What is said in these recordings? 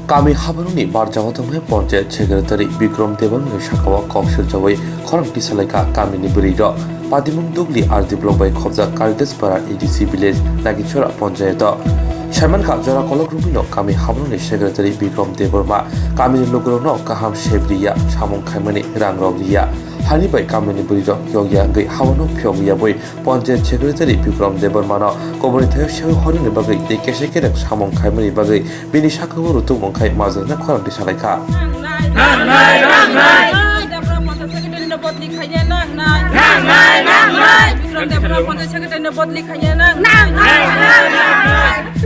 Kami habaruni barjawatame Panchayat Secretary Bikram Devan Shakawa Komshir Jawai Khorang Tisalaika kami ni berido Padimung Dugli Ardiblok by Khobza Karitas Para EDC Village Nagichora Panchayat Shaman Kabjara Kolok Rubino kami habaruni Secretary Bikram Devarma kami logrono kaham Shebriya Shamong Khaimani Rangrogriya Hari by kami ni berido Yogya Gai Hawano Pyongya Boy Panchayat Secretary Bikram Devarmano Komunitaya Shehu Horini Bagai Dekeshekerek Shamong Khaimani Bagai Bini Shakawu Rutung Mongkai Mazana Khorang Tisalaika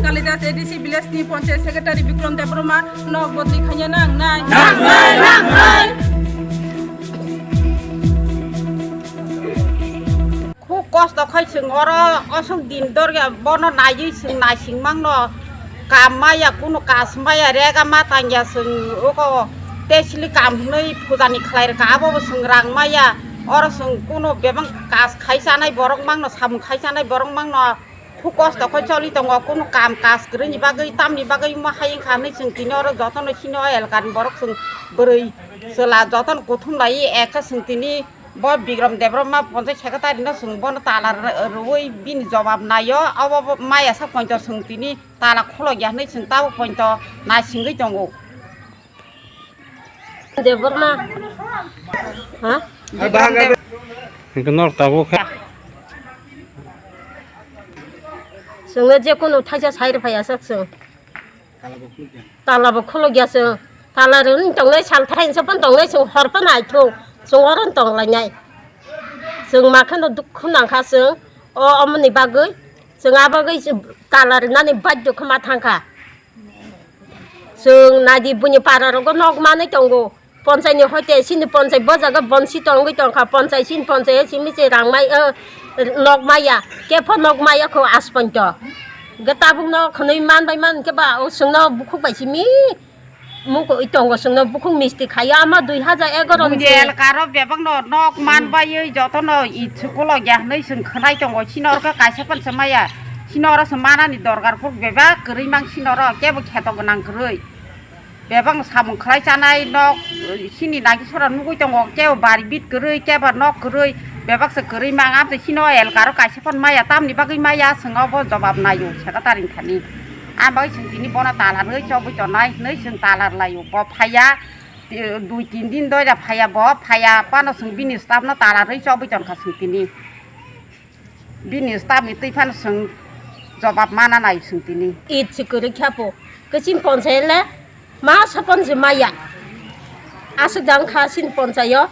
Kalidas edisi bilas ni Panchayat Secretary Bikram Devarma no bodli khanya nang khu cost da khai sing ora asung din dor ya bono nai sing mang no kamaya kuno kasmaya rega matanya sing oko tesli kam nei phudani khlair ka abo sing rang maya ora sing kuno bebang kas khaisanai borok mang no sam khaisanai borok mang no Fukos da khoi choli tong kuno kam kas gre ni bagai tam ni bagai ma haing kham ni sing tinor joton sino el kan borok sing berei sela joton kuthum lai ek sing tini bo Bikram Devarma Panchayat Secretary no sing bon tala roi bin jawab nayo aw maya sa pointo sing tini tala kholo ya nei sing taw pointo na singi tongo Devarma ha Ignore tahu kan? Sengaja kono thaja sair phaya sakseng tala bakhulo gyaseng tala run tongnai sal thain sapan tongnai sung horpan ai thung sungoran tong lai nyai sung makhan dukhu nang kha sung o amni bagai sung abagai tala nani badjo khama thangkha sung nadi bunyi para rogo nok manai tongo Panchayat ni hoite sin Panchayat bojaga bonsi tongi tongkha Panchayat sin Panchayat simi se rangmai nok maya ke pho nok maya ko aspanto gata bung no khonoi man bai man ke ba o sungno bukhuk bai simi muko itongo sungno bukhuk misti khaya ma 2011 jel karo bebang no nok man bai joto no ichukolo ya nei sing khnai tongo sinor ka kaisapan samaya sinora samana ni dorgar pur beba kri mang sinora ke bo kheto gonang kroi bebang samung khlai chanai nok sini nagi sora nugui tongo ke bari bit kroi ke ba nok kroi bebak sekeri mangap se sino el karo kaisapon maya tam ni bagai maya sengobo jawab nayo Secretary khani abai sing tini bona tala rei chobu chonai nei sing tala layo bo phaya 2-3 din doi da phaya bo phaya pano sing bini staff na tala rei chobu chon kha sing tini bini staff ni tifan sing jawab mana nai sing tini it sikuri khapo kachim Panchayat le ma sapon je maya asudang kha sin Panchayat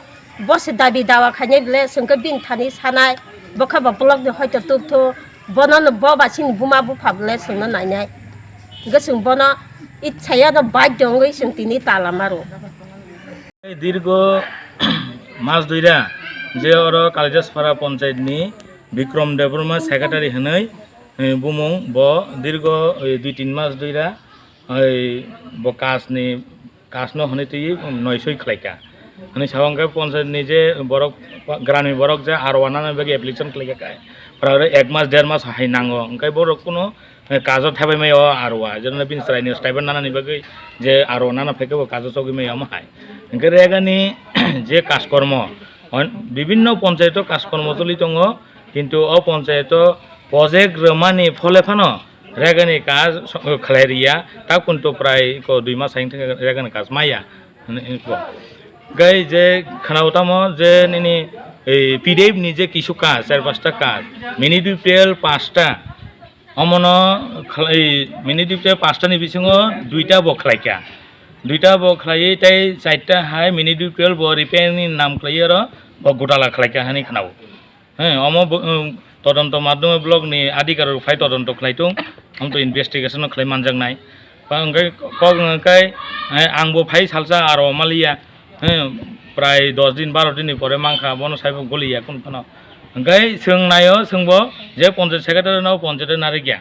bos dabi dawa khanye ble sungka bin thani sanai bokha ba blog de hoito tup to bonon bo ba sin buma bu phable sungna nai nai gasung bono ichaya da baj dongoi sung tini tala maro দীর্ঘ মাস দুইরা যে ওর কালিদাসপাড়া পঞ্চায়েত নি Vikram Debbarma secretary হনই বুমং ব দীর্ঘ 2-3 মাস দুইরা ওই ব কাসনো হনে তুই 900 খাইকা মানে সাবংকা পঞ্চায়েত নিজে বরক গ্রামীণ বরক যা আর ওয়ানানা বেগে অ্যাপ্লিকেশন খাইকা কায় প্রায় 1 মাস 1.5 মাস হাই নাঙ্গ ওংকাই বরক কোনো কাজত থাবাই মাই আর ওয়া যেন বিন স্রাইনি স্টাইপেন্ড নানা নিবাগৈ যে আর ওনানা ফেকেব কাজ চগি মাই আমাহাই ওংকাই রেগানি যে কাজকর্ম বিভিন্ন পঞ্চায়েত কাজকর্ম চলি দङ কিন্তু অ পঞ্চায়েত প্রজেক্ট রমানি ফলে ফানো রেগানি কাজ খালাইরিয়া তা কিন্তু প্রায় 2 মাস হাইন থেকে রেগানি কাজ মাইয়া গাই যে খানাউতামো যে নিনি এই পিডিএফ নিজে কিছু কাজ 4-5টা কাজ মিনি ডিটেল 5টা অমন এই মিনি ডিটেল 5টা নি বিসিङ 2টা বখলাইকা 2টা বখলাই তাই 4টা হাই মিনি ডিটেল ব রিপেয়ারিং নাম ক্লিয়ার ব গোটালা খলাইকা হানি খানাও হ্যাঁ অম তদন্ত মাধ্যমে ব্লক নি আধিকারিক ফাই তদন্ত খলাইতুং আমতো ইনভেস্টিগেশন খলাই মানজাং নাই পাঙ্গাই কগাই आंबो फाइ सालसा आरो मालिया प्राय 10 दिन 12 दिन परे मांखा बन साइब गलिया कोन फनो ओंगाय सों नायो सोंबो जे पञ्चायत सेक्रेटारि नाव पञ्चायत नारिया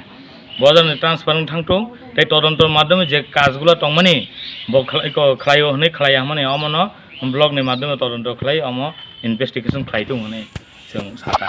बजारनि ट्रान्सफार थांथों ताइ तदन्त माध्यमे जे काजगुला तंमानि ब खलायो हनै खलाया माने अमनो ब्लकनि माध्यमे तदन्त खलाय अम इनभेस्टिगेशन खलायदों माने जों साथा